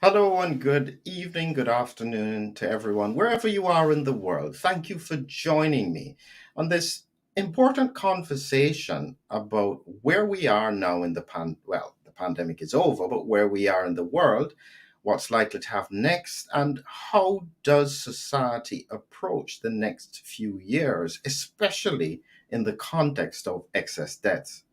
Hello and good evening, good afternoon to everyone, wherever you are in the world. Thank you for joining me on this important conversation about where we are now in the pandemic is over, but where we are in the world, what's likely to happen next, and how does society approach the next few years, especially in the context of excess deaths.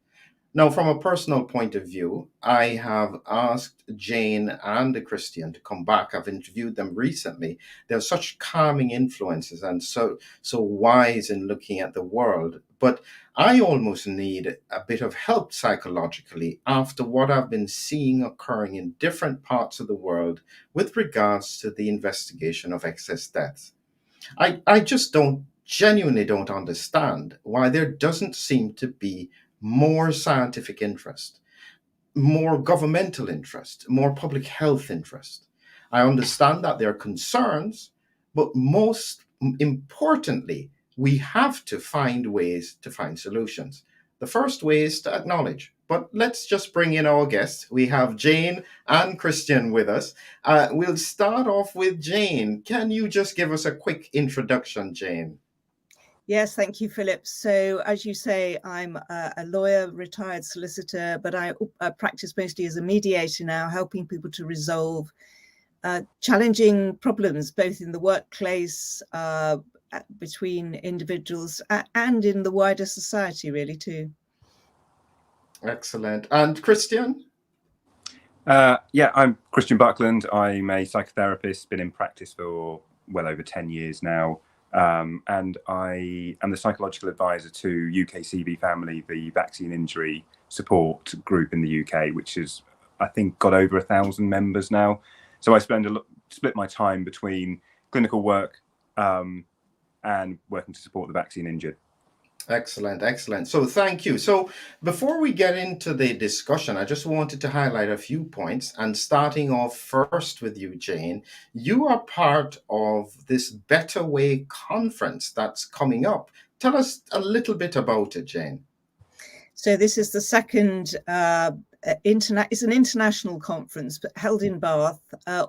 Now, from a personal point of view, I have asked Jane and Christian to come back. I've interviewed them recently. They're such calming influences and so wise in looking at the world. But I almost need a bit of help psychologically after what I've been seeing occurring in different parts of the world with regards to the investigation of excess deaths. I just genuinely don't understand why there doesn't seem to be more scientific interest, more governmental interest, more public health interest. I understand that there are concerns, but most importantly, we have to find ways to find solutions. The first way is to acknowledge. But let's just bring in our guests. We have Jane and Christian with us. We'll start off with Jane. Can you just give us a quick introduction, Jane? Yes, thank you, Philip. So, as you say, I'm a lawyer, retired solicitor, but I practice mostly as a mediator now, helping people to resolve challenging problems, both in the workplace, between individuals, and in the wider society, really, too. Excellent. And Christian? Yeah, I'm Christian Buckland. I'm a psychotherapist, been in practice for well over 10 years now. And I am the psychological advisor to UKCV Family, the vaccine injury support group in the UK, which is, I think, got over 1,000 members now. So I split my time between clinical work and working to support the vaccine injured. Excellent, excellent. So thank you. So before we get into the discussion, I just wanted to highlight a few points. And starting off first with you, Jane, you are part of this Better Way conference that's coming up. Tell us a little bit about it, Jane. So this is the second it's an international conference, but held in Bath,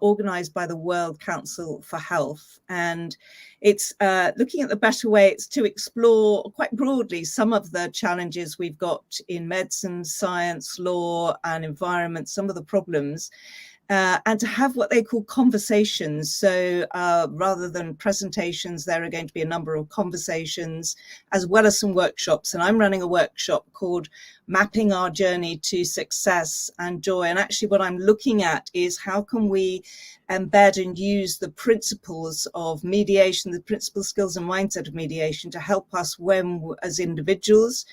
organised by the World Council for Health. And it's looking at the better way. It's to explore quite broadly some of the challenges we've got in medicine, science, law, and environment, some of the problems. And to have what they call conversations. So rather than presentations, there are going to be a number of conversations as well as some workshops. And I'm running a workshop called Mapping Our Journey to Success and Joy. And actually what I'm looking at is how can we embed and use the principles of mediation, the principles, skills and mindset of mediation to help us when as individuals,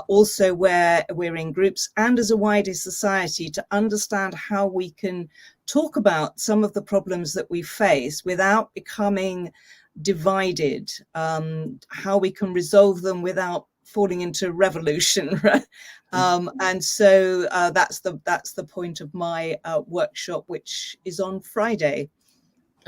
also where we're in groups and as a wider society to understand how we can talk about some of the problems that we face without becoming divided, how we can resolve them without falling into revolution. And so that's the point of my workshop, which is on Friday.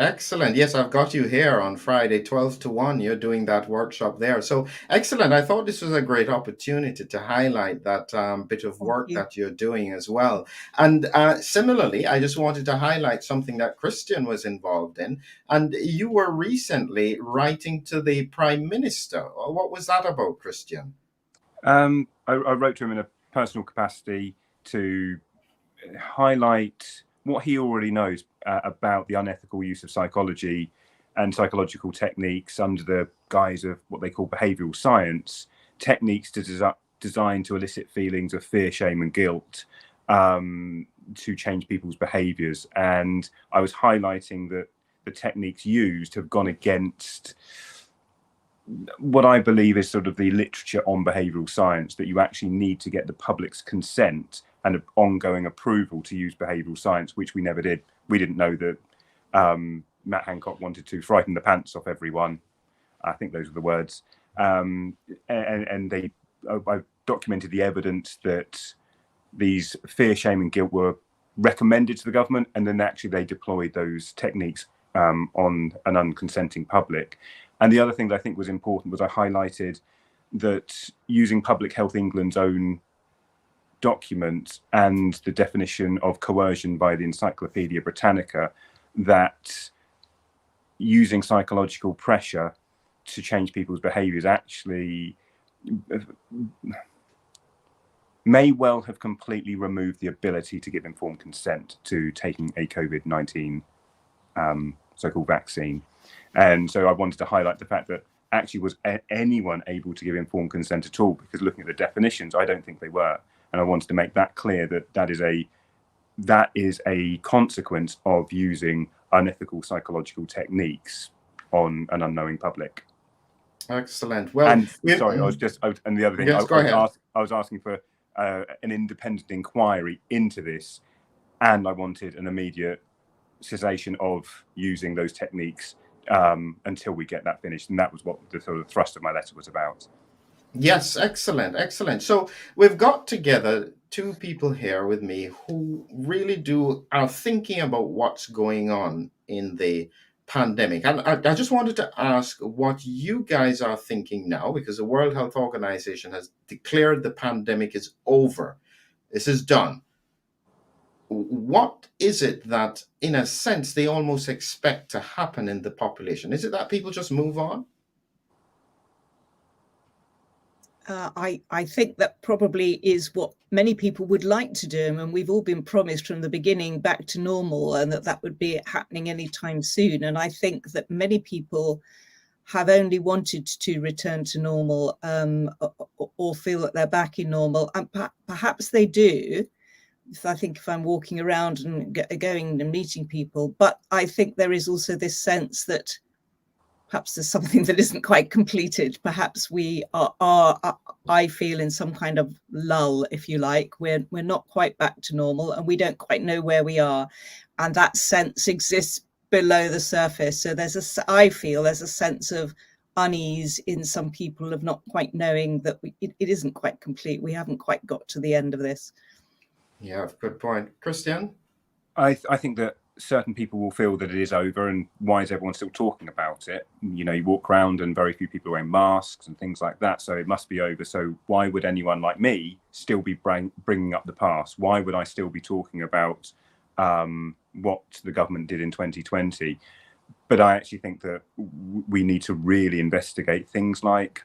Excellent. Yes, I've got you here on Friday, 12 to 1. You're doing that workshop there. So excellent. I thought this was a great opportunity to highlight that bit of work that you're doing as well. And similarly, I just wanted to highlight something that Christian was involved in. And you were recently writing to the Prime Minister. What was that about, Christian? I wrote to him in a personal capacity to highlight what he already knows about the unethical use of psychology and psychological techniques under the guise of what they call behavioural science, techniques designed to elicit feelings of fear, shame and guilt to change people's behaviours. And I was highlighting that the techniques used have gone against what I believe is sort of the literature on behavioural science, that you actually need to get the public's consent and an ongoing approval to use behavioural science, which we never did. We didn't know that Matt Hancock wanted to frighten the pants off everyone. I think those were the words. And I documented the evidence that these fear, shame and guilt were recommended to the government, and then actually they deployed those techniques on an unconsenting public. And the other thing that I think was important was I highlighted that using Public Health England's own document and the definition of coercion by the Encyclopedia Britannica, that using psychological pressure to change people's behaviours actually may well have completely removed the ability to give informed consent to taking a COVID-19 so-called vaccine. And so I wanted to highlight the fact that actually was anyone able to give informed consent at all? Because looking at the definitions, I don't think they were. And I wanted to make that clear, that that is a consequence of using unethical psychological techniques on an unknowing public. Excellent. Well, and sorry, and the other thing, yes, I was asking for an independent inquiry into this, and I wanted an immediate cessation of using those techniques until we get that finished. And that was what the sort of thrust of my letter was about. Yes, excellent, excellent. So we've got together two people here with me who really are thinking about what's going on in the pandemic. And I just wanted to ask what you guys are thinking now, because the World Health Organization has declared the pandemic is over. This is done. What is it that, in a sense, they almost expect to happen in the population? Is it that people just move on? I think that probably is what many people would like to do, and we've all been promised from the beginning back to normal, and that would be happening anytime soon. And I think that many people have only wanted to return to normal or feel that they're back in normal, and perhaps they do. I think if I'm walking around and going and meeting people, but I think there is also this sense that perhaps there's something that isn't quite completed. Perhaps we are, I feel, in some kind of lull, if you like. We're not quite back to normal, and we don't quite know where we are. And that sense exists below the surface. So I feel there's a sense of unease in some people of not quite knowing that it isn't quite complete. We haven't quite got to the end of this. Yeah, good point. Christian? I think that certain people will feel that it is over, and why is everyone still talking about it? You know, you walk around and very few people are wearing masks and things like that, so it must be over. So why would anyone like me still be bringing up the past? Why would I still be talking about what the government did in 2020? But I actually think that we need to really investigate things like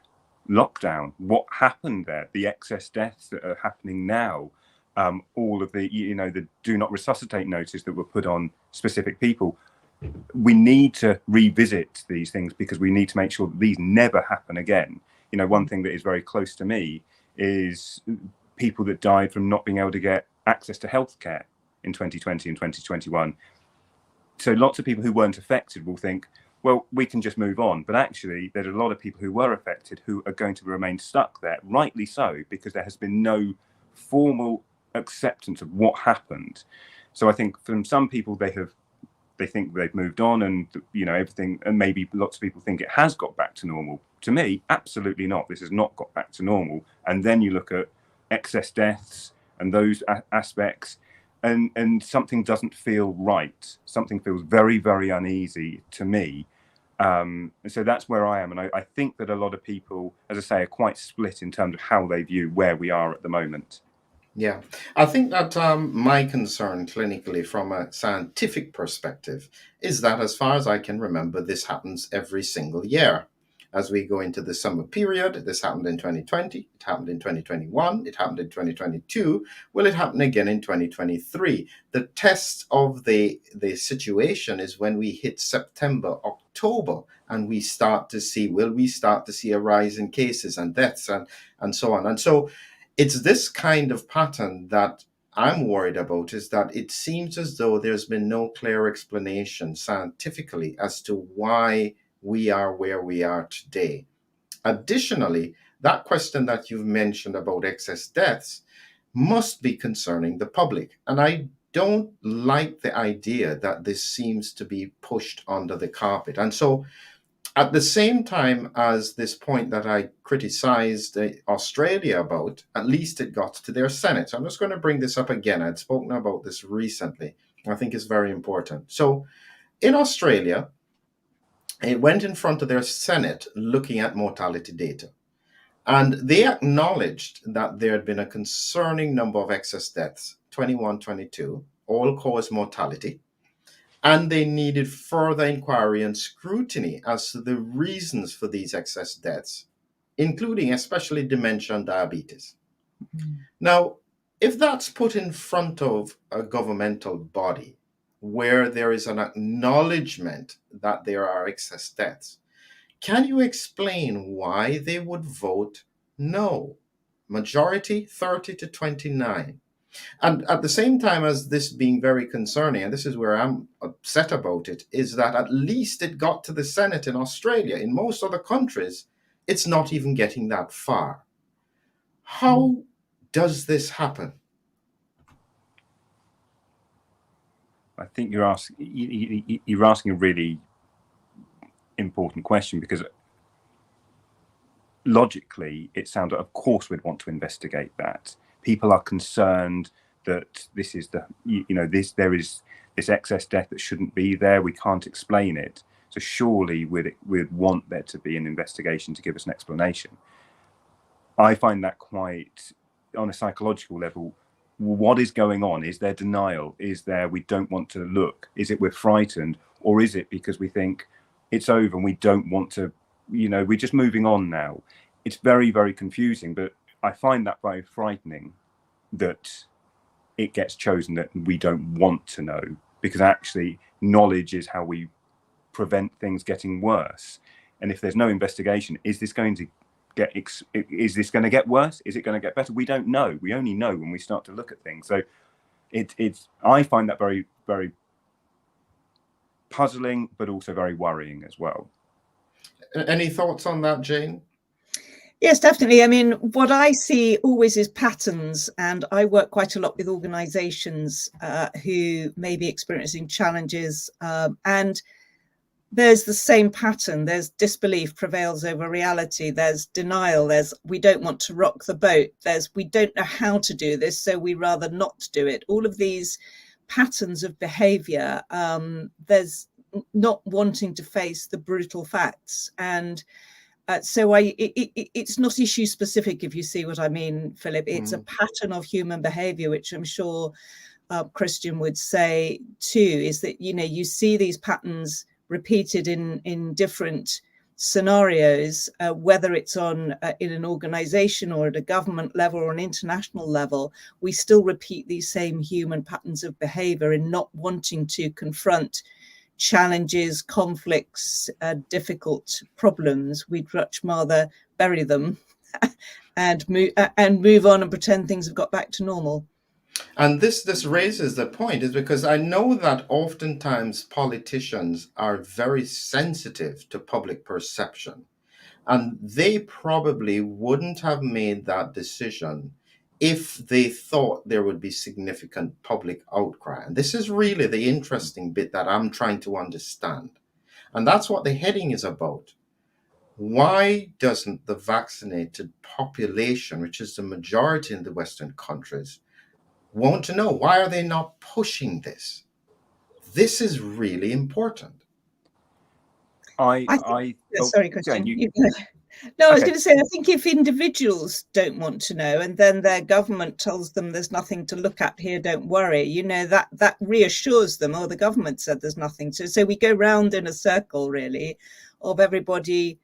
lockdown. What happened there? The excess deaths that are happening now. All of the, the do not resuscitate notice that were put on specific people. We need to revisit these things, because we need to make sure that these never happen again. You know, one thing that is very close to me is people that died from not being able to get access to healthcare in 2020 and 2021. So lots of people who weren't affected will think, well, we can just move on. But actually, there's a lot of people who were affected who are going to remain stuck there, rightly so, because there has been no formal acceptance of what happened. So I think from some people, they think they've moved on, and everything, and maybe lots of people think it has got back to normal. To me, absolutely not. This has not got back to normal. And then you look at excess deaths and those aspects, and something doesn't feel right. Something feels very, very uneasy to me. And so that's where I am. And I think that a lot of people, as I say, are quite split in terms of how they view where we are at the moment. Yeah, I think that my concern clinically from a scientific perspective is that, as far as I can remember, this happens every single year. As we go into the summer period, this happened in 2020, it happened in 2021, it happened in 2022, will it happen again in 2023? The test of the situation is when we hit September, October, and we start to see, will we start to see a rise in cases and deaths and so on. And so it's this kind of pattern that I'm worried about, is that it seems as though there's been no clear explanation scientifically as to why we are where we are today. Additionally, that question that you've mentioned about excess deaths must be concerning the public. And I don't like the idea that this seems to be pushed under the carpet. And so at the same time as this point that I criticized Australia about, at least it got to their Senate. So I'm just going to bring this up again. I'd spoken about this recently. I think it's very important. So in Australia, it went in front of their Senate looking at mortality data. And they acknowledged that there had been a concerning number of excess deaths, 21, 22, all-cause mortality, and they needed further inquiry and scrutiny as to the reasons for these excess deaths, including especially dementia and diabetes. Now, if that's put in front of a governmental body where there is an acknowledgement that there are excess deaths, can you explain why they would vote no? Majority 30 to 29. And at the same time as this being very concerning, and this is where I'm upset about it, is that at least it got to the Senate in Australia. In most other countries, it's not even getting that far. How does this happen? I think you're asking a really important question, because logically it sounds like, of course, we'd want to investigate that. People are concerned that this is there is this excess death that shouldn't be there. We can't explain it. So surely we'd want there to be an investigation to give us an explanation. I find that quite, on a psychological level, what is going on? Is there denial? Is there we don't want to look? Is it we're frightened? Or is it because we think it's over and we don't want to, we're just moving on now? It's very, very confusing, but I find that very frightening that it gets chosen that we don't want to know, because actually knowledge is how we prevent things getting worse. And if there's no investigation, is this going to get worse? Is it going to get better? We don't know. We only know when we start to look at things. So I find that very, very puzzling, but also very worrying as well. Any thoughts on that, Jane? Yes, definitely. I mean, what I see always is patterns, and I work quite a lot with organizations who may be experiencing challenges, and there's the same pattern. There's disbelief prevails over reality. There's denial. There's we don't want to rock the boat. There's we don't know how to do this, so we rather not do it. All of these patterns of behavior, there's not wanting to face the brutal facts. And so it's not issue specific, if you see what I mean, Philip. It's a pattern of human behavior, which I'm sure Christian would say too, is that, you see these patterns repeated in different scenarios, whether it's in an organization or at a government level or an international level. We still repeat these same human patterns of behavior in not wanting to confront challenges, conflicts, difficult problems. We'd much rather bury them and move on and pretend things have got back to normal. And this raises the point, is because I know that oftentimes politicians are very sensitive to public perception, and they probably wouldn't have made that decision if they thought there would be significant public outcry. And this is really the interesting bit that I'm trying to understand. And that's what the heading is about. Why doesn't the vaccinated population, which is the majority in the Western countries, want to know? Why are they not pushing this? This is really important. Sorry, Christian. No, I was going to say, I think if individuals don't want to know, and then their government tells them there's nothing to look at here, don't worry, that reassures them. Oh, the government said there's nothing to. So we go round in a circle, really, of everybody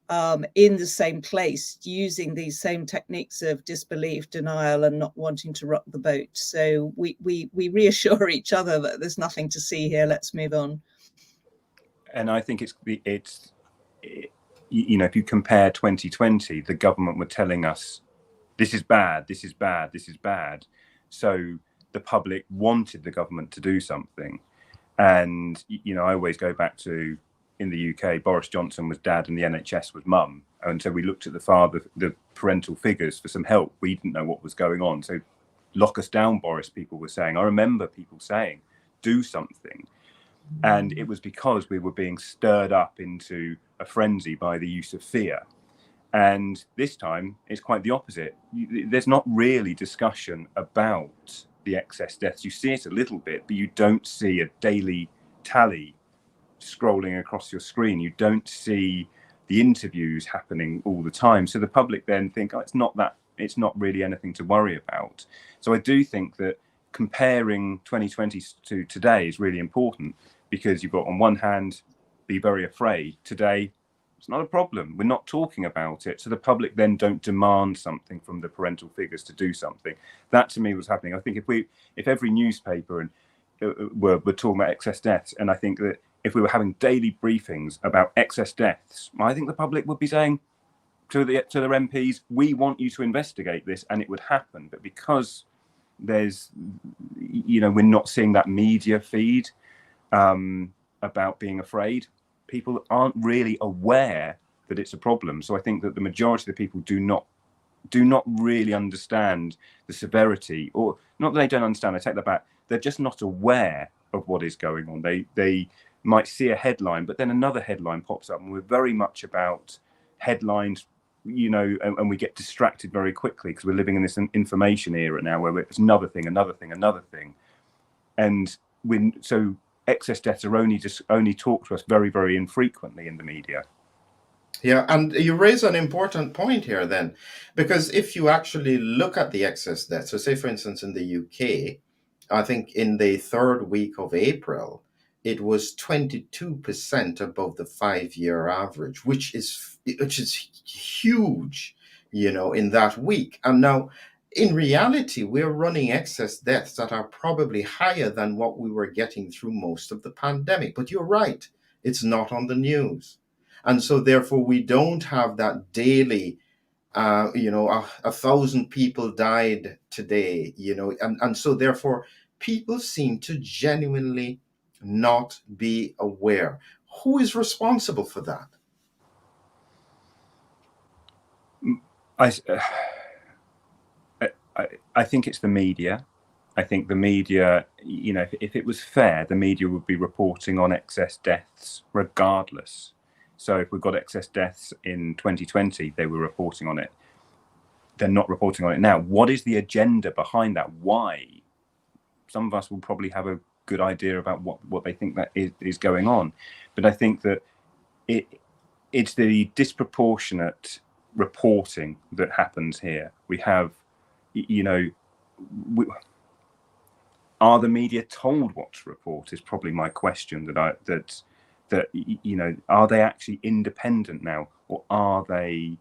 in the same place, using these same techniques of disbelief, denial, and not wanting to rock the boat. So we reassure each other that there's nothing to see here. Let's move on. And I think if you compare 2020, the government were telling us this is bad, this is bad, this is bad. So the public wanted the government to do something. And I always go back to, in the UK, Boris Johnson was dad and the NHS was mum. And so we looked at the parental figures for some help. We didn't know what was going on. So lock us down, Boris, people were saying. I remember people saying, do something. And it was because we were being stirred up into a frenzy by the use of fear. And this time it's quite the opposite. There's not really discussion about the excess deaths. You see it a little bit, but you don't see a daily tally scrolling across your screen. You don't see the interviews happening all the time. So the public then think, oh, it's not really anything to worry about. So I do think that comparing 2020 to today is really important, because you've got, on one hand, be very afraid. Today, it's not a problem. We're not talking about it. So the public then don't demand something from the parental figures to do something. That, to me, was happening. I think if every newspaper and were talking about excess deaths, and I think that if we were having daily briefings about excess deaths, I think the public would be saying to their MPs, we want you to investigate this, and it would happen. But because there's, we're not seeing that media feed about being afraid, people aren't really aware that it's a problem. So I think that the majority of the people do not really understand the severity, or not that they don't understand, I take that back, they're just not aware of what is going on. They might see a headline, but then another headline pops up, and we're very much about headlines, and we get distracted very quickly because we're living in this information era now where it's another thing. And so excess deaths are only talked to us very, very infrequently in the media. Yeah, and you raise an important point here then, because if you actually look at the excess deaths, so say for instance in the UK, I think in the third week of April, it was 22% above the 5-year average, which is huge, in that week. And now, in reality, we're running excess deaths that are probably higher than what we were getting through most of the pandemic. But you're right, it's not on the news. And so therefore, we don't have that daily, 1,000 people died today, and so therefore, people seem to genuinely not be aware. Who is responsible for that? I think it's the media. I think the media, if it was fair, the media would be reporting on excess deaths regardless. So if we've got excess deaths in 2020, they were reporting on it. They're not reporting on it now. What is the agenda behind that? Why? Some of us will probably have a good idea about what they think that is going on. But I think that it's the disproportionate reporting that happens here. We have, are the media told what to report is probably my question. Are they actually independent now, or are they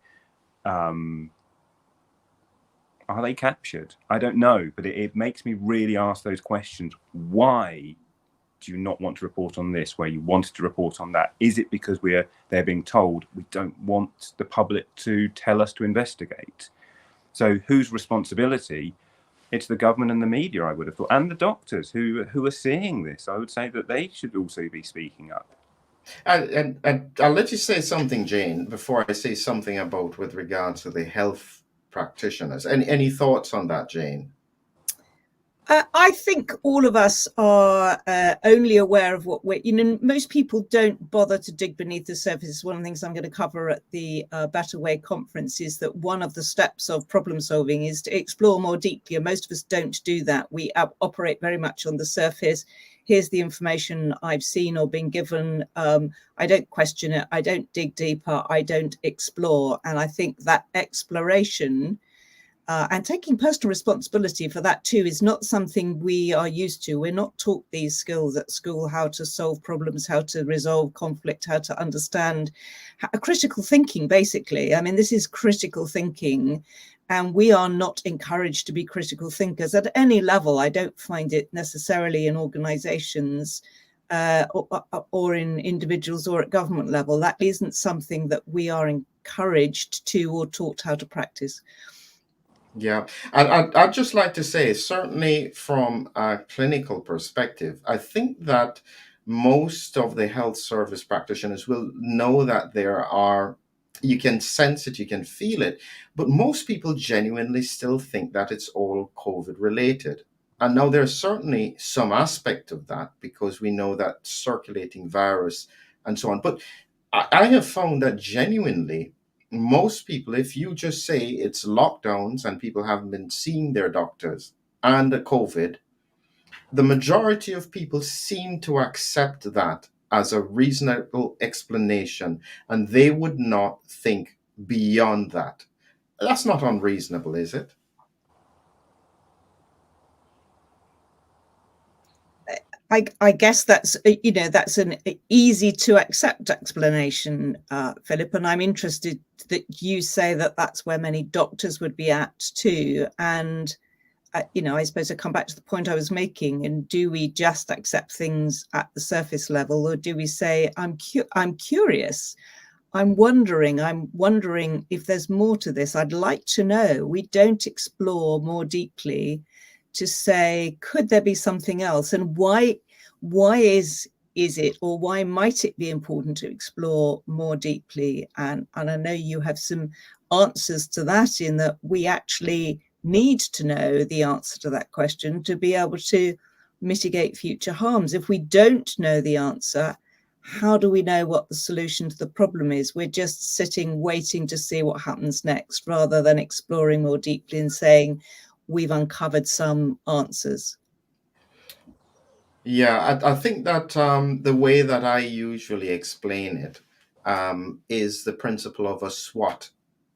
captured? I don't know, but it makes me really ask those questions. Why do you not want to report on this where you wanted to report on that? Is it because they're being told we don't want the public to tell us to investigate? So whose responsibility? It's the government and the media, I would have thought, and the doctors who are seeing this. I would say that they should also be speaking up. And I'll let you say something, Jane, before I say something about with regard to the health practitioners. Any thoughts on that, Jane? I think all of us are only aware of what most people don't bother to dig beneath the surface. One of the things I'm going to cover at the Better Way conference is that one of the steps of problem solving is to explore more deeply, and most of us don't do that. We operate very much on the surface. Here's the information I've seen or been given. I don't question it. I don't dig deeper. I don't explore. And I think that exploration and taking personal responsibility for that too is not something we are used to. We're not taught these skills at school, how to solve problems, how to resolve conflict, how to understand critical thinking, basically. I mean, this is critical thinking, and we are not encouraged to be critical thinkers at any level. I don't find it necessarily in organizations or in individuals or at government level. That isn't something that we are encouraged to or taught how to practice. Yeah, I'd just like to say, certainly from a clinical perspective, I think that most of the health service practitioners will know that you can sense it, you can feel it, but most people genuinely still think that it's all COVID related. And now there's certainly some aspect of that because we know that circulating virus and so on. But I have found that genuinely, most people, if you just say it's lockdowns and people haven't been seeing their doctors and the COVID, the majority of people seem to accept that as a reasonable explanation, and they would not think beyond that. That's not unreasonable, is it? I guess that's, that's an easy to accept explanation, Philip, and I'm interested that you say that that's where many doctors would be at too. And, I suppose I come back to the point I was making, and do we just accept things at the surface level, or do we say, I'm curious, I'm wondering if there's more to this. I'd like to know. We don't explore more deeply to say, could there be something else? And why is it, or why might it be important to explore more deeply? And I know you have some answers to that, in that we actually need to know the answer to that question to be able to mitigate future harms. If we don't know the answer, how do we know what the solution to the problem is? We're just sitting waiting to see what happens next, rather than exploring more deeply and saying, we've uncovered some answers. Yeah, I think that the way that I usually explain it is the principle of a SWOT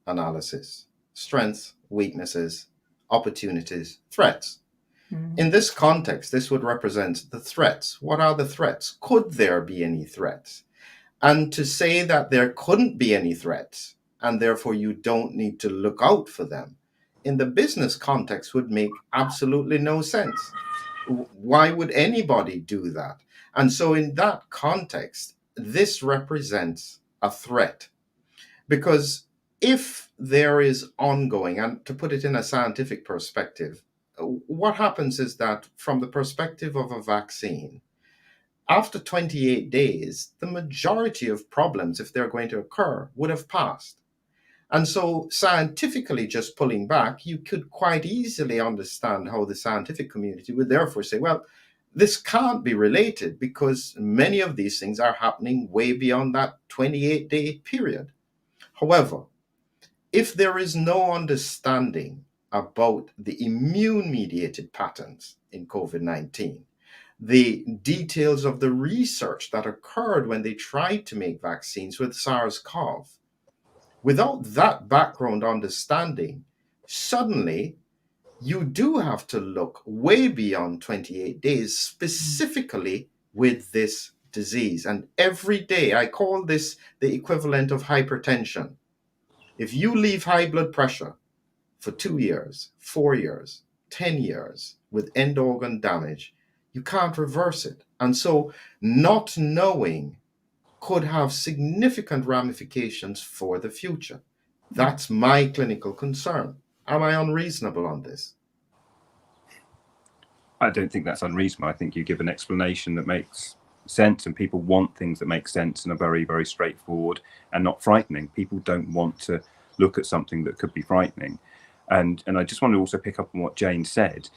analysis: strengths, weaknesses, opportunities, threats. In this context, this would represent the threats. What are the threats? Could there be any threats? And to say that there couldn't be any threats, and therefore you don't need to look out for them, in the business context would make absolutely no sense. Why would anybody do that? And so in that context, this represents a threat. Because if there is ongoing, and to put it in a scientific perspective, what happens is that from the perspective of a vaccine, after 28 days, the majority of problems, if they're going to occur, would have passed. And so scientifically, just pulling back, you could quite easily understand how the scientific community would therefore say, well, this can't be related because many of these things are happening way beyond that 28-day period. However, if there is no understanding about the immune-mediated patterns in COVID-19, the details of the research that occurred when they tried to make vaccines with SARS-CoV, without that background understanding, suddenly you do have to look way beyond 28 days, specifically with this disease. And every day, I call this the equivalent of hypertension. If you leave high blood pressure for 2 years, 4 years, 10 years with end organ damage, you can't reverse it. And so not knowing could have significant ramifications for the future. That's my clinical concern. Am I unreasonable on this? I don't think that's unreasonable. I think you give an explanation that makes sense, and people want things that make sense and are very, very straightforward and not frightening. People don't want to look at something that could be frightening. And I just want to also pick up on what Jane said.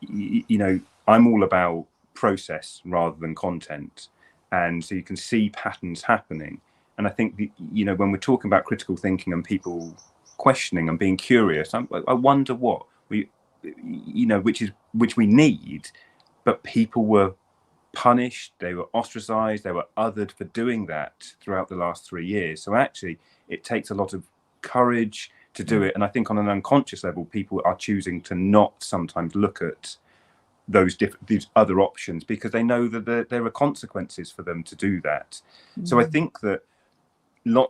I'm all about process rather than content. And so you can see patterns happening. And I think, when we're talking about critical thinking and people questioning and being curious, I wonder what which we need, but people were punished, they were ostracized, they were othered for doing that throughout the last 3 years. So actually, it takes a lot of courage to do it. And I think on an unconscious level, people are choosing to not sometimes look at these other options because they know that there are consequences for them to do that. So I think that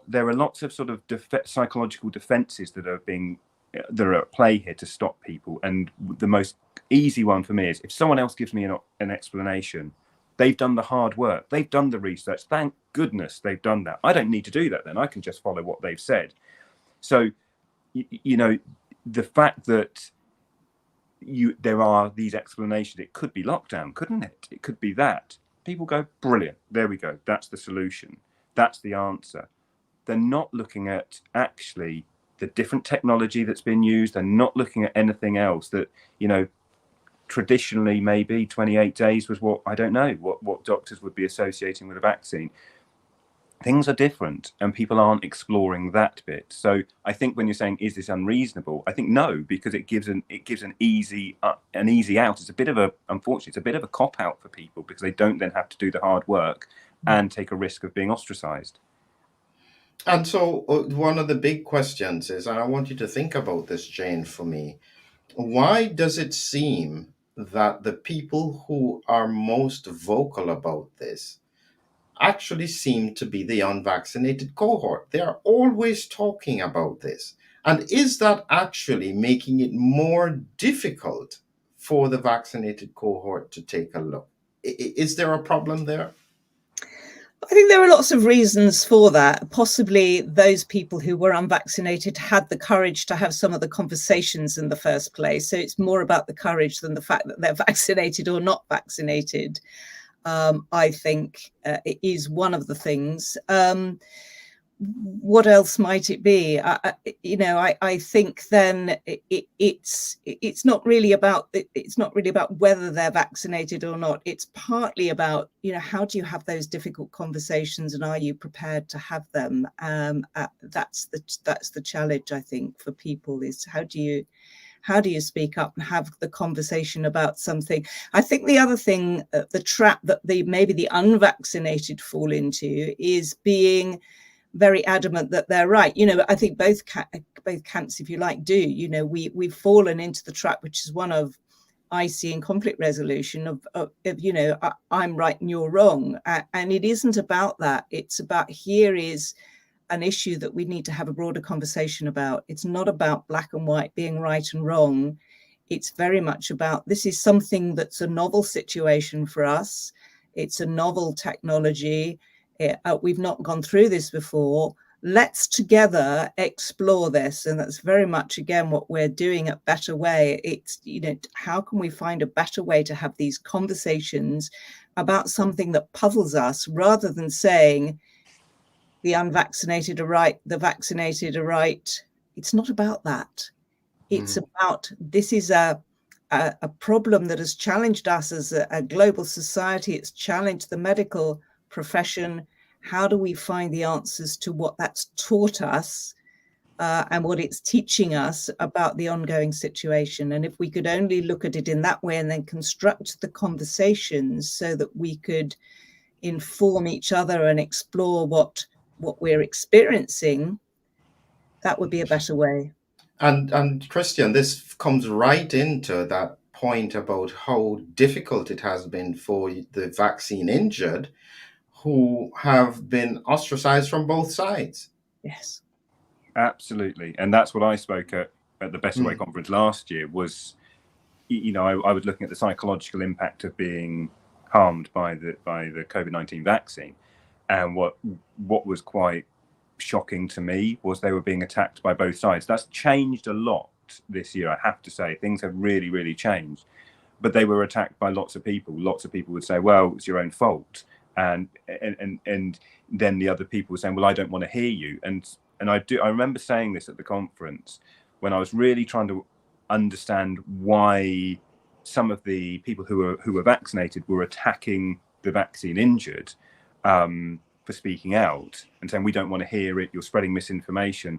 there are lots of sort of psychological defenses that are at play here to stop people. And the most easy one for me is if someone else gives me an explanation, they've done the hard work, they've done the research, thank goodness they've done that. I don't need to do that then. I can just follow what they've said. So, the fact that there are these explanations, it could be lockdown, couldn't it? It could be that. People go, brilliant, there we go, that's the solution, that's the answer. They're not looking at actually the different technology that's been used. They're not looking at anything else that, traditionally maybe 28 days was what doctors would be associating with a vaccine. Things are different and people aren't exploring that bit. So I think when you're saying, is this unreasonable? I think no, because it gives an easy out. Unfortunately, it's a bit of a cop out for people because they don't then have to do the hard work and take a risk of being ostracized. And so one of the big questions is, and I want you to think about this, Jane, for me, why does it seem that the people who are most vocal about this actually seem to be the unvaccinated cohort? They are always talking about this. And is that actually making it more difficult for the vaccinated cohort to take a look? Is there a problem there? I think there are lots of reasons for that. Possibly those people who were unvaccinated had the courage to have some of the conversations in the first place. So it's more about the courage than the fact that they're vaccinated or not vaccinated. I think it is one of the things. What else might it be? I think then it's not really about whether they're vaccinated or not. It's partly about, how do you have those difficult conversations, and are you prepared to have them? That's the challenge, I think, for people, is how do you speak up and have the conversation about something? I think the other thing, the trap that maybe the unvaccinated fall into, is being very adamant that they're right. I think both camps, if you like, do. We've fallen into the trap, which is one of, I see, in conflict resolution, of I'm right and you're wrong. And it isn't about that. It's about, here is an issue that we need to have a broader conversation about. It's not about black and white, being right and wrong. It's very much about, this is something that's a novel situation for us. It's a novel technology. We've not gone through this before. Let's together explore this. And that's very much, again, what we're doing at Better Way. It's, how can we find a better way to have these conversations about something that puzzles us, rather than saying the unvaccinated are right, the vaccinated are right. It's not about that. It's about, this is a problem that has challenged us as a global society. It's challenged the medical profession. How do we find the answers to what that's taught us and what it's teaching us about the ongoing situation? And if we could only look at it in that way, and then construct the conversations so that we could inform each other and explore what we're experiencing, that would be a better way. And Christian, this comes right into that point about how difficult it has been for the vaccine injured, who have been ostracized from both sides. Yes, absolutely. And that's what I spoke at the Better Way conference last year. Was, I was looking at the psychological impact of being harmed by the COVID-19 vaccine, and what was quite shocking to me was they were being attacked by both sides. That's changed a lot this year, I have to say. Things have really, really changed. But they were attacked by lots of people. Lots of people would say, well, it's your own fault. And then the other people were saying, well, I don't want to hear you. And I remember saying this at the conference, when I was really trying to understand why some of the people who were vaccinated were attacking the vaccine injured for speaking out and saying, we don't want to hear it, you're spreading misinformation.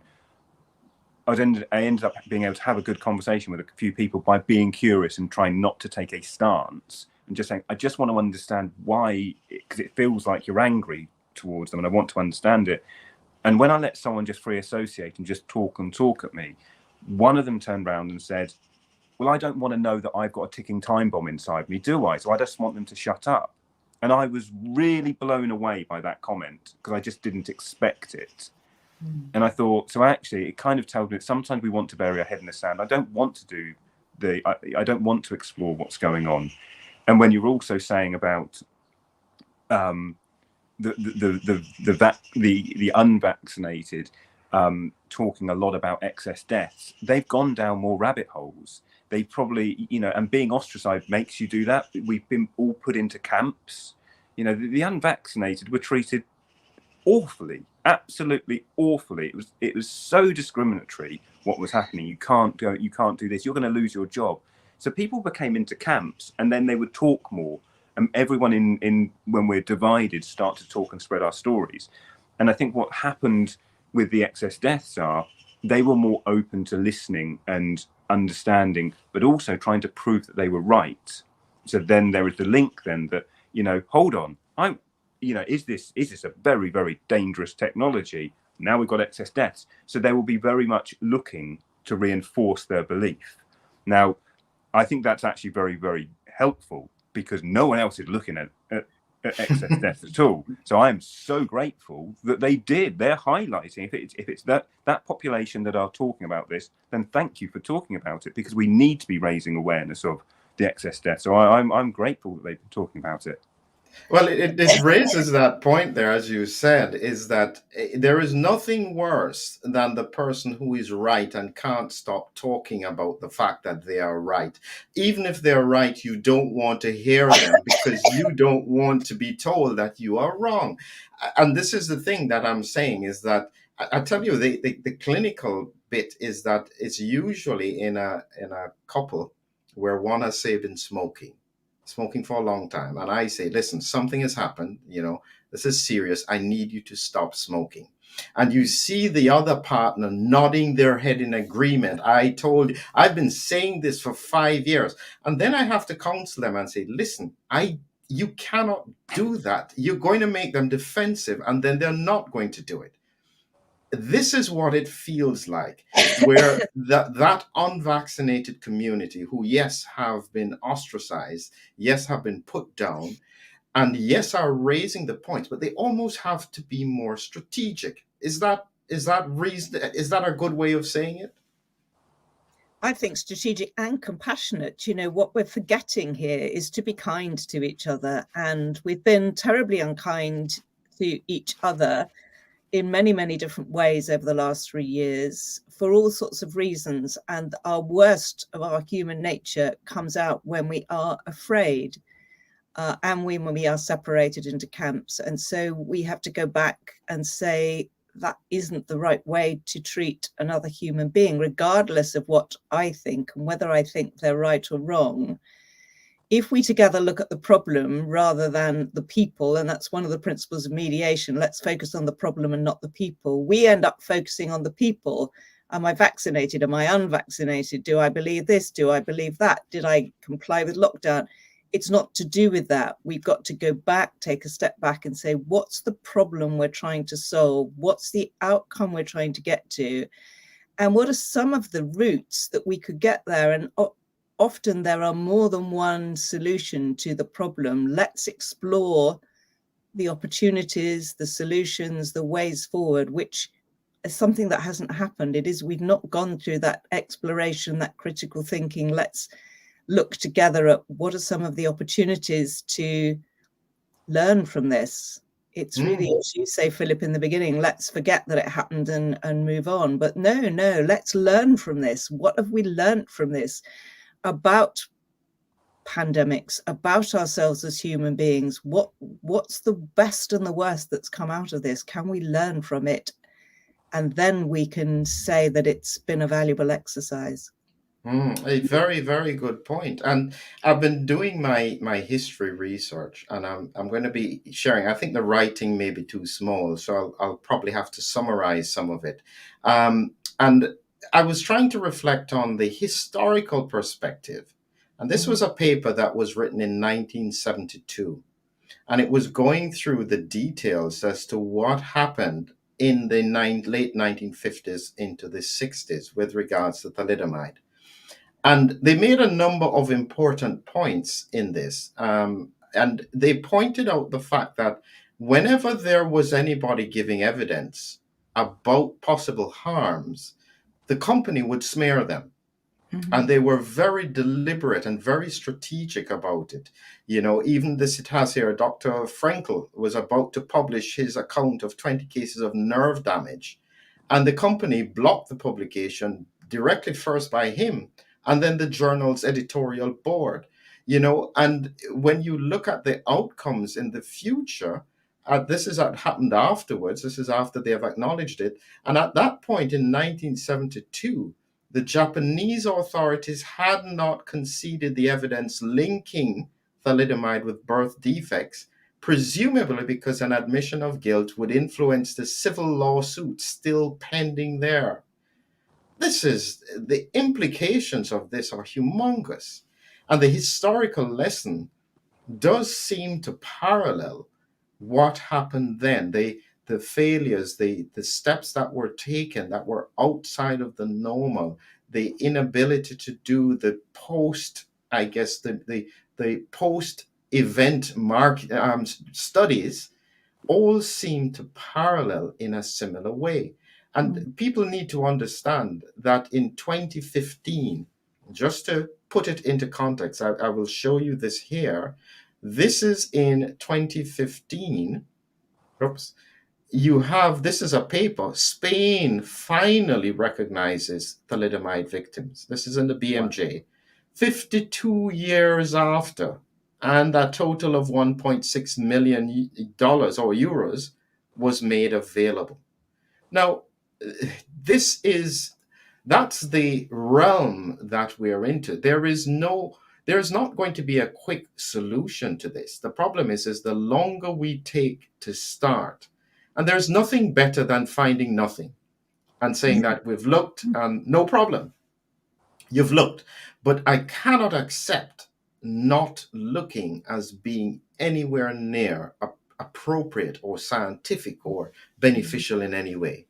I ended up being able to have a good conversation with a few people by being curious and trying not to take a stance, and just saying, I just want to understand why, because it feels like you're angry towards them and I want to understand it. And when I let someone just free associate and just talk at me, one of them turned around and said, well, I don't want to know that I've got a ticking time bomb inside me, do I? So I just want them to shut up. And I was really blown away by that comment, because I just didn't expect it. And I thought, so actually, it kind of tells me that sometimes we want to bury our head in the sand. I don't want to do I don't want to explore what's going on. And when you're also saying about the unvaccinated talking a lot about excess deaths, they've gone down more rabbit holes. They probably, and being ostracized makes you do that. We've been all put into camps. The unvaccinated were treated awfully, absolutely awfully. It was so discriminatory what was happening. You can't do this, you're going to lose your job. So people became into camps, and then they would talk more, and everyone in when we're divided start to talk and spread our stories. And I think what happened with the excess deaths are they were more open to listening and understanding, but also trying to prove that they were right. So then there is the link then that, hold on, is this a very, very dangerous technology? Now we've got excess deaths. So they will be very much looking to reinforce their belief. Now, I think that's actually very, very helpful because no one else is looking at excess deaths at all. So I'm so grateful that they did. They're highlighting. If it's that population that are talking about this, then thank you for talking about it, because we need to be raising awareness of the excess deaths. So I'm grateful that they've been talking about it. Well, it raises that point there, as you said, is that there is nothing worse than the person who is right and can't stop talking about the fact that they are right. Even if they're right, you don't want to hear them because you don't want to be told that you are wrong. And this is the thing that I'm saying is that I tell you, the clinical bit is that it's usually in a couple where one has, say, been smoking for a long time, and I say, listen, something has happened, this is serious, I need you to stop smoking. And you see the other partner nodding their head in agreement. I've been saying this for 5 years. And then I have to counsel them and say, listen, you cannot do that. You're going to make them defensive, and then they're not going to do it. This is what it feels like, where that unvaccinated community who, yes, have been ostracized, yes, have been put down, and yes, are raising the points, but they almost have to be more strategic. Is that a good way of saying it? I think strategic and compassionate. What we're forgetting here is to be kind to each other. And we've been terribly unkind to each other in many, many different ways over the last 3 years for all sorts of reasons. And our worst of our human nature comes out when we are afraid and when we are separated into camps. And so we have to go back and say, that isn't the right way to treat another human being, regardless of what I think and whether I think they're right or wrong. If we together look at the problem rather than the people, and that's one of the principles of mediation, let's focus on the problem and not the people, we end up focusing on the people. Am I vaccinated? Am I unvaccinated? Do I believe this? Do I believe that? Did I comply with lockdown? It's not to do with that. We've got to go back, take a step back and say, what's the problem we're trying to solve? What's the outcome we're trying to get to? And what are some of the routes that we could get there? And often there are more than one solution to the problem. Let's explore the opportunities, the solutions, the ways forward, which is something that hasn't happened. We've not gone through that exploration, that critical thinking. Let's look together at what are some of the opportunities to learn from this. It's really, as you say, Philip, in the beginning, let's forget that it happened and move on. But no, let's learn from this. What have we learned from this about pandemics, about ourselves as human beings? What's the best and the worst that's come out of this? Can we learn from it? And then we can say that it's been a valuable exercise. A very, very good point. And I've been doing my history research, and I'm going to be sharing. I think the writing may be too small, so I'll probably have to summarize some of it. And I was trying to reflect on the historical perspective. And this was a paper that was written in 1972. And it was going through the details as to what happened in the late 1950s into the 60s with regards to thalidomide. And they made a number of important points in this. And they pointed out the fact that whenever there was anybody giving evidence about possible harms, the company would smear them. Mm-hmm. And they were very deliberate and very strategic about it. Even this, it has here, Dr. Frankel was about to publish his account of 20 cases of nerve damage. And the company blocked the publication, directed first by him, and then the journal's editorial board. And when you look at the outcomes in the future, this is what happened afterwards. This is after they have acknowledged it. And at that point in 1972, the Japanese authorities had not conceded the evidence linking thalidomide with birth defects, presumably because an admission of guilt would influence the civil lawsuit still pending there. The implications of this are humongous. And the historical lesson does seem to parallel what happened then? The failures, the steps that were taken that were outside of the normal, the inability to do the post, I guess the post event studies all seem to parallel in a similar way. And people need to understand that in 2015, just to put it into context, I will show you this here. This is in 2015. Oops. This is a paper. Spain finally recognizes thalidomide victims. This is in the BMJ. 52 years after, and a total of $1.6 million or euros was made available. Now, that's the realm that we're into. There's not going to be a quick solution to this. The problem is the longer we take to start, and there's nothing better than finding nothing and saying that we've looked and no problem. You've looked, but I cannot accept not looking as being anywhere near appropriate or scientific or beneficial in any way.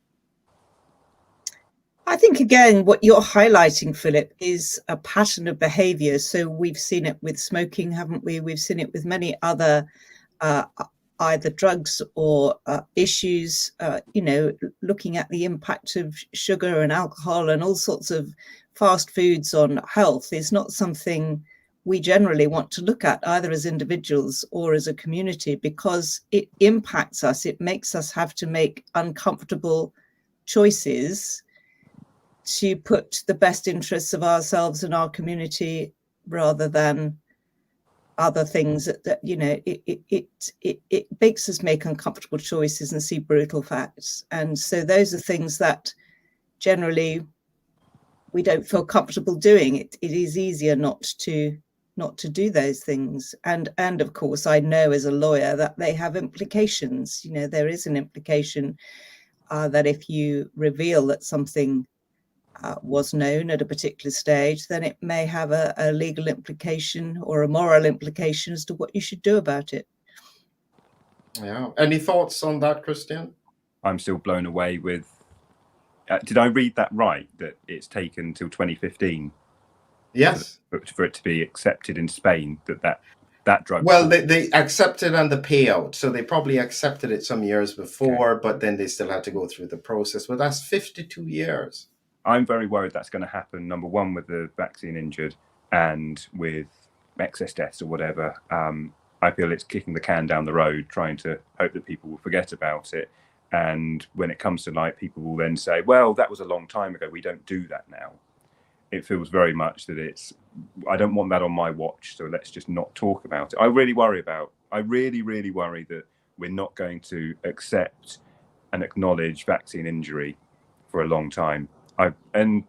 I think, again, what you're highlighting, Philip, is a pattern of behaviour. So we've seen it with smoking, haven't we? We've seen it with many other either drugs or issues, looking at the impact of sugar and alcohol and all sorts of fast foods on health is not something we generally want to look at either as individuals or as a community, because it impacts us. It makes us have to make uncomfortable choices to put the best interests of ourselves and our community rather than other things that it makes us make uncomfortable choices and see brutal facts. And so those are things that generally we don't feel comfortable doing. It is easier not to do those things. And of course, I know as a lawyer that they have implications. There is an implication that if you reveal that something was known at a particular stage, then it may have a legal implication or a moral implication as to what you should do about it. Yeah. Any thoughts on that, Christian? I'm still blown away with. Did I read that right? That it's taken till 2015. Yes. For it to be accepted in Spain that drug. Well, they accepted on the payout, so they probably accepted it some years before, okay. But then they still had to go through the process. But that's 52 years. I'm very worried that's going to happen, number one, with the vaccine injured and with excess deaths or whatever. I feel it's kicking the can down the road, trying to hope that people will forget about it. And when it comes to light, people will then say, well, that was a long time ago. We don't do that now. It feels very much that I don't want that on my watch, so let's just not talk about it. I really, really worry that we're not going to accept and acknowledge vaccine injury for a long time. And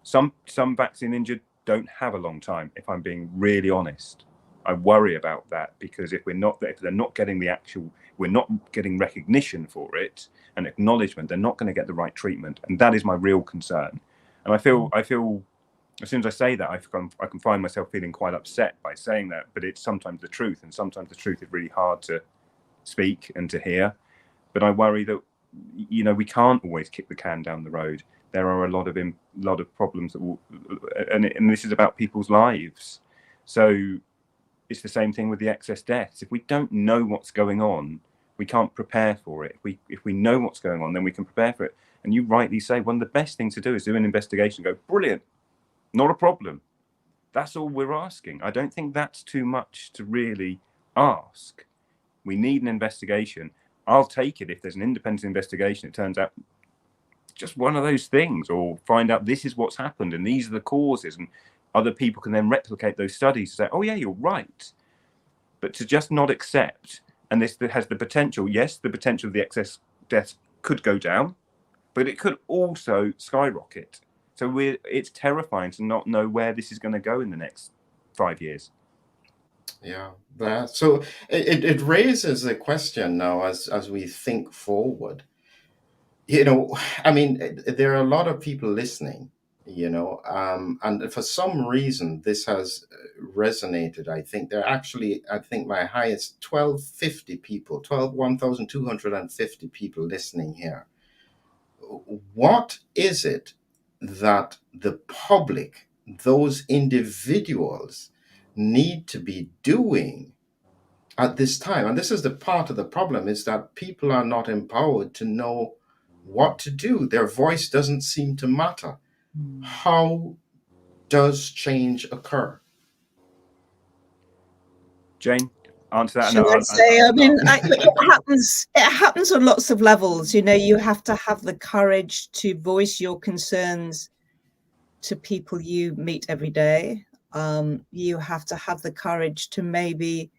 some vaccine injured don't have a long time, if I'm being really honest. I worry about that because if they're not getting we're not getting recognition for it and acknowledgement, they're not going to get the right treatment. And that is my real concern. And I feel as soon as I say that, I can find myself feeling quite upset by saying that, but it's sometimes the truth, and sometimes the truth is really hard to speak and to hear. But I worry that, we can't always kick the can down the road. There are a lot of problems that will, and this is about people's lives. So it's the same thing with the excess deaths. If we don't know what's going on, we can't prepare for it. If we know what's going on, then we can prepare for it. And you rightly say, one of the best things to do is do an investigation. Go, brilliant, not a problem. That's all we're asking. I don't think that's too much to really ask. We need an investigation. I'll take it if there's an independent investigation. It turns out just one of those things, or find out this is what's happened and these are the causes, and other people can then replicate those studies and say, oh yeah, you're right. But to just not accept, and this has the potential, yes, the potential of the excess deaths could go down, but it could also skyrocket. So it's terrifying to not know where this is going to go in the next 5 years. Yeah, so it raises a question now as we think forward. There are a lot of people listening, And for some reason this has resonated. I think my highest 1,250 people listening here. What is it that the public, those individuals, need to be doing at this time? And this is the part of the problem, is that people are not empowered to know what to do. Their voice doesn't seem to matter. How does change occur? Jane, answer that. Shall I say? I mean, it happens on lots of levels. You have to have the courage to voice your concerns to people you meet every day. You have to have the courage to maybe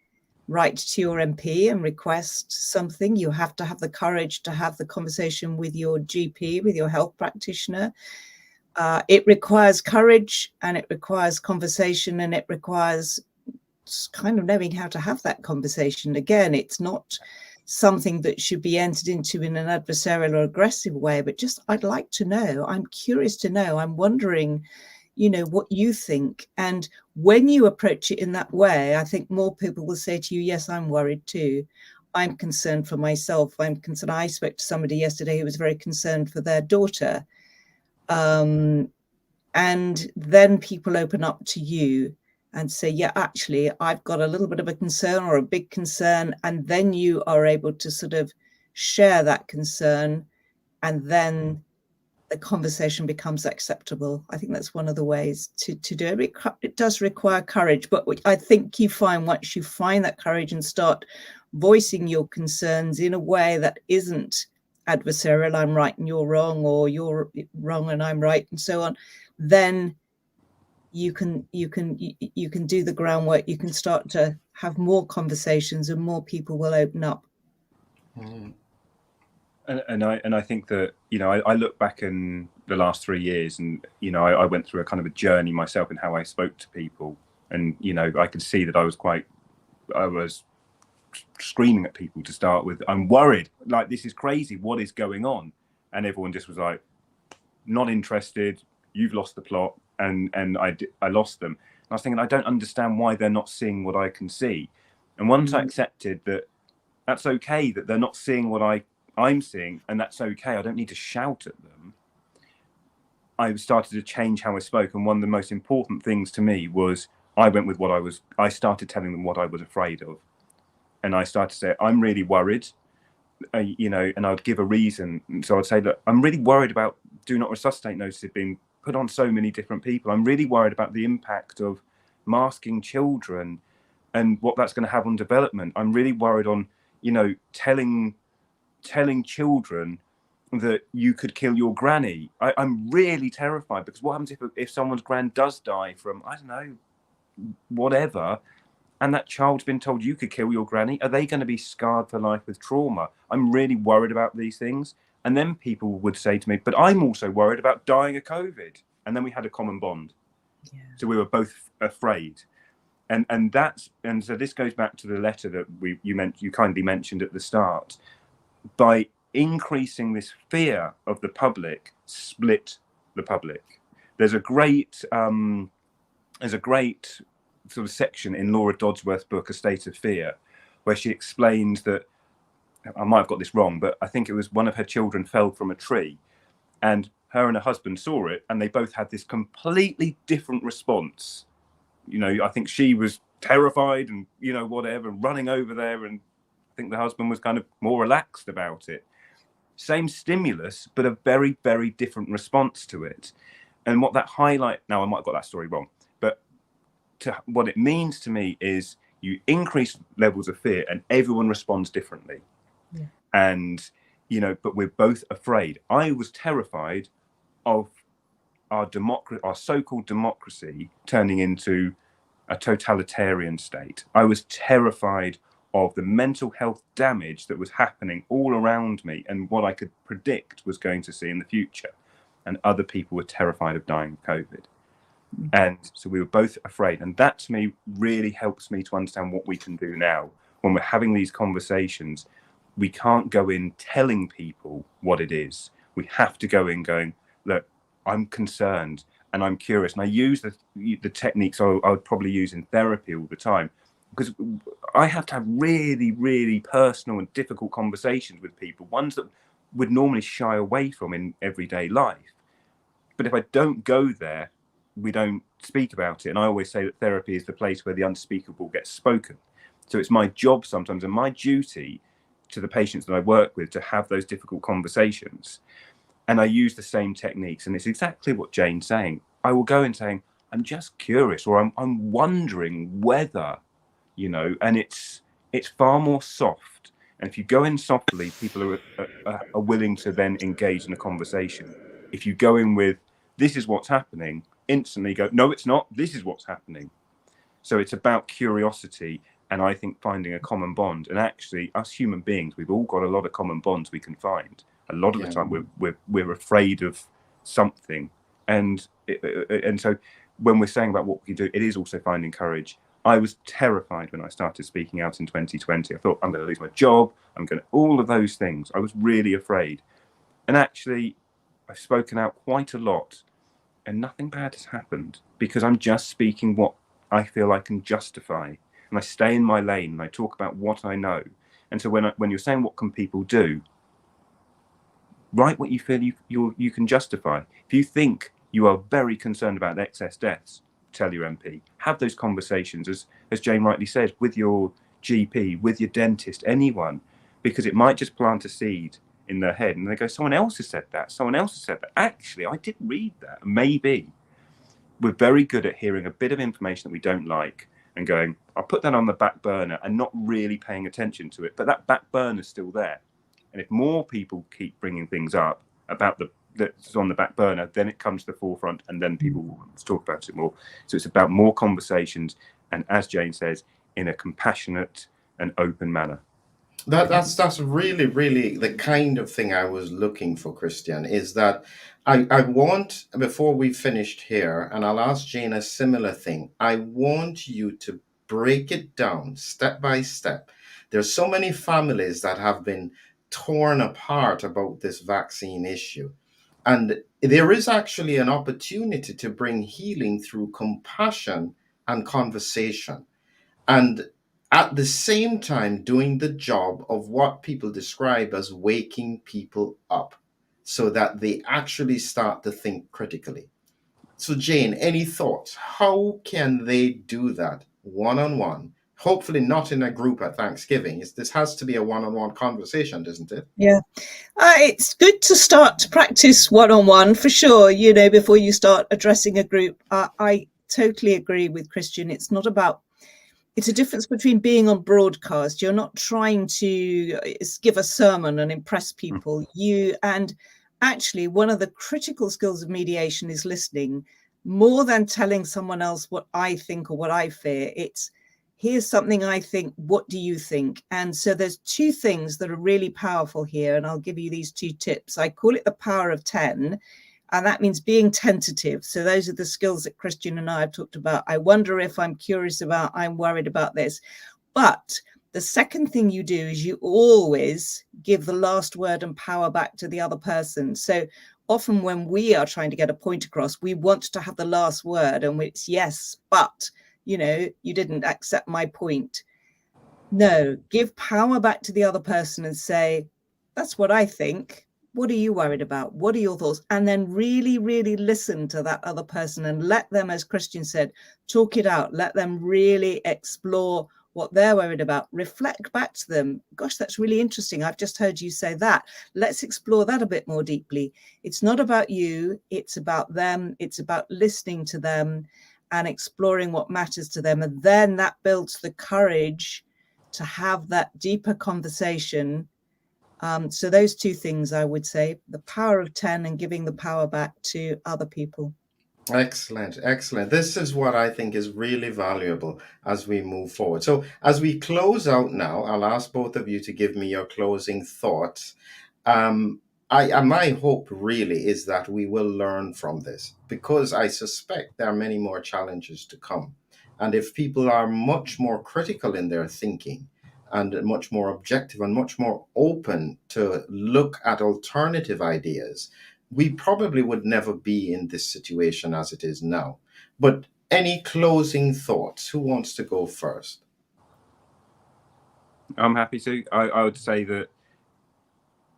write to your MP and request something. You have to have the courage to have the conversation with your GP, with your health practitioner. It requires courage, and it requires conversation, and it requires kind of knowing how to have that conversation. Again, it's not something that should be entered into in an adversarial or aggressive way, but just, I'd like to know, I'm curious to know, I'm wondering, what you think. And when you approach it in that way, I think more people will say to you, yes, I'm worried too. I'm concerned for myself. I'm concerned. I spoke to somebody yesterday who was very concerned for their daughter. And then people open up to you and say, yeah, actually, I've got a little bit of a concern or a big concern. And then you are able to sort of share that concern, and then the conversation becomes acceptable. I think that's one of the ways to do it. It does require courage, but I think you find, once you find that courage and start voicing your concerns in a way that isn't adversarial, I'm right and you're wrong, or you're wrong and I'm right, and so on, then you can do the groundwork. You can start to have more conversations, and more people will open up. Mm. And I think that, I look back in the last 3 years, and I went through a kind of a journey myself in how I spoke to people, and I could see that I was screaming at people to start with. I'm worried, like, this is crazy, what is going on? And everyone just was like, not interested, you've lost the plot. And I lost them. And I was thinking, I don't understand why they're not seeing what I can see. And once I accepted that that's okay, that they're not seeing what I'm seeing, and that's okay, I don't need to shout at them, I started to change how I spoke. And one of the most important things to me was I went with I started telling them what I was afraid of. And I started to say, I'm really worried, and I'd give a reason. And so I'd say, look, I'm really worried about do not resuscitate notices being put on so many different people. I'm really worried about the impact of masking children and what that's going to have on development. I'm really worried on, telling children that you could kill your granny. I'm really terrified, because what happens if someone's gran does die from, I don't know, whatever, and that child's been told you could kill your granny? Are they going to be scarred for life with trauma? I'm really worried about these things. And then people would say to me, but I'm also worried about dying of COVID. And then we had a common bond. Yeah. So we were both afraid. And so this goes back to the letter that you kindly mentioned at the start. By increasing this fear of the public, split the public. There's a great sort of section in Laura Dodsworth's book, A State of Fear, where she explains that, I might have got this wrong, but I think it was one of her children fell from a tree, and her and her husband saw it, and they both had this completely different response. I think she was terrified and, whatever, running over there, and I think the husband was kind of more relaxed about it. Same stimulus, but a very, very different response to it. And what that now I might have got that story wrong, but what it means to me is you increase levels of fear and everyone responds differently. Yeah. And, but we're both afraid. I was terrified of our so-called democracy turning into a totalitarian state. I was terrified of the mental health damage that was happening all around me and what I could predict was going to see in the future. And other people were terrified of dying of COVID. And so we were both afraid. And that to me really helps me to understand what we can do now. When we're having these conversations, we can't go in telling people what it is. We have to go in going, look, I'm concerned. and I'm curious, and I use the techniques I would probably use in therapy all the time, because I have to have really, really personal and difficult conversations with people, ones that would normally shy away from in everyday life. But if I don't go there, we don't speak about it. And I always say that therapy is the place where the unspeakable gets spoken. So it's my job sometimes and my duty to the patients that I work with to have those difficult conversations. And I use the same techniques. And it's exactly what Jane's saying. I will go in saying, I'm just curious, or I'm wondering whether, and it's far more soft. And if you go in softly, people are willing to then engage in a conversation. If you go in with, this is what's happening, instantly go, no, it's not, this is what's happening. So it's about curiosity, and I think finding a common bond. And actually, us human beings, we've all got a lot of common bonds we can find. A lot of the time, we're afraid of something, and so when we're saying about what we can do, it is also finding courage. I was terrified when I started speaking out in 2020. I thought, I'm going to lose my job. I'm going to all of those things. I was really afraid, and actually, I've spoken out quite a lot, and nothing bad has happened because I'm just speaking what I feel I can justify, and I stay in my lane and I talk about what I know. And so when you're saying what can people do, write what you feel you can justify. If you think you are very concerned about excess deaths, tell your MP. Have those conversations, as Jane rightly said, with your GP, with your dentist, anyone, because it might just plant a seed in their head and they go, someone else has said that, someone else has said that. Actually, I did read that. Maybe. We're very good at hearing a bit of information that we don't like and going, I'll put that on the back burner, and not really paying attention to it. But that back burner's still there. And if more people keep bringing things up about that's on the back burner, then it comes to the forefront, and then people will want to talk about it more. So it's about more conversations, and as Jane says, in a compassionate and open manner. That's really, really the kind of thing I was looking for, Christian, is that I want, before we finished here, and I'll ask Jane a similar thing, I want you to break it down step by step. There's so many families that have been torn apart about this vaccine issue. And there is actually an opportunity to bring healing through compassion and conversation. And at the same time, doing the job of what people describe as waking people up so that they actually start to think critically. So, Jane, any thoughts? How can they do that one-on-one? Hopefully not in a group at Thanksgiving. This has to be a one-on-one conversation, doesn't it? Yeah. It's good to start to practice one-on-one for sure, before you start addressing a group. I totally agree with Christian. It's a difference between being on broadcast. You're not trying to give a sermon and impress people. And actually, one of the critical skills of mediation is listening, more than telling someone else what I think or what I fear. It's, here's something I think, what do you think? And so there's two things that are really powerful here, and I'll give you these two tips. I call it the power of 10, and that means being tentative. So those are the skills that Christian and I have talked about. I wonder if, I'm curious about, I'm worried about this. But the second thing you do is you always give the last word and power back to the other person. So often when we are trying to get a point across, we want to have the last word, and it's yes, but you didn't accept my point. No, give power back to the other person and say, that's what I think. What are you worried about? What are your thoughts? And then really, really listen to that other person and let them, as Christian said, talk it out. Let them really explore what they're worried about. Reflect back to them. Gosh, that's really interesting. I've just heard you say that. Let's explore that a bit more deeply. It's not about you. It's about them. It's about listening to them and exploring what matters to them. And then that builds the courage to have that deeper conversation. So those two things, I would say, the power of 10 and giving the power back to other people. Excellent, excellent. This is what I think is really valuable as we move forward. So as we close out now, I'll ask both of you to give me your closing thoughts. My hope really is that we will learn from this, because I suspect there are many more challenges to come. And if people are much more critical in their thinking and much more objective and much more open to look at alternative ideas, we probably would never be in this situation as it is now. But any closing thoughts? Who wants to go first? I'm happy to. I would say that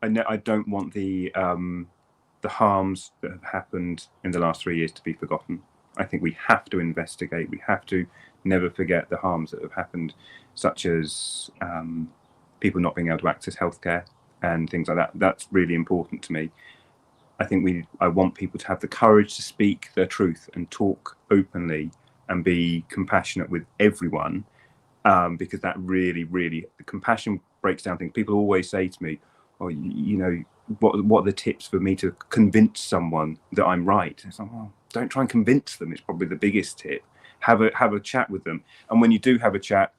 I don't want the harms that have happened in the last 3 years to be forgotten. I think we have to investigate. We have to never forget the harms that have happened, such as people not being able to access healthcare and things like that. That's really important to me. I think I want people to have the courage to speak their truth and talk openly and be compassionate with everyone, because that really, the compassion breaks down things. People always say to me, "Oh, you know, what are the tips for me to convince someone that I'm right?" It's like, well, don't try and convince them. It's probably the biggest tip. Have a chat with them, and when you do have a chat,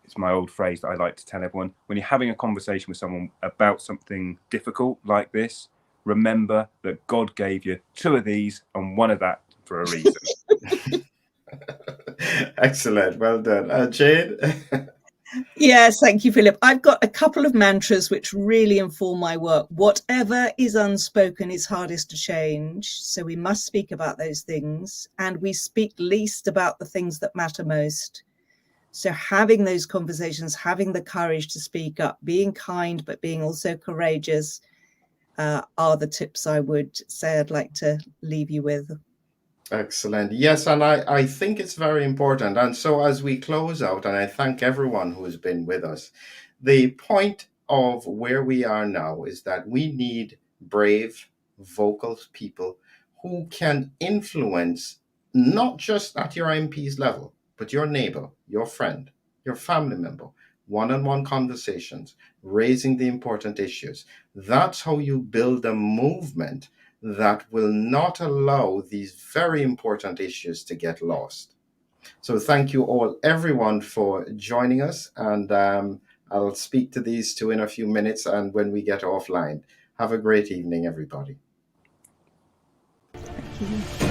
it's my old phrase that I like to tell everyone: when you're having a conversation with someone about something difficult like this, remember that God gave you 2 of these and 1 of that for a reason. Excellent. Well done. Jane? Yes, thank you, Philip. I've got a couple of mantras which really inform my work. Whatever is unspoken is hardest to change. So we must speak about those things, and we speak least about the things that matter most. So having those conversations, having the courage to speak up, being kind, but being also courageous, are the tips I would say I'd like to leave you with. Excellent. Yes, and I think it's very important. And so as we close out, and I thank everyone who has been with us, the point of where we are now is that we need brave, vocal people who can influence not just at your MP's level, but your neighbor, your friend, your family member, one-on-one conversations, raising the important issues. That's how you build a movement that will not allow these very important issues to get lost. So thank you all, everyone, for joining us. And I'll speak to these 2 in a few minutes and when we get offline. Have a great evening, everybody. Thank you.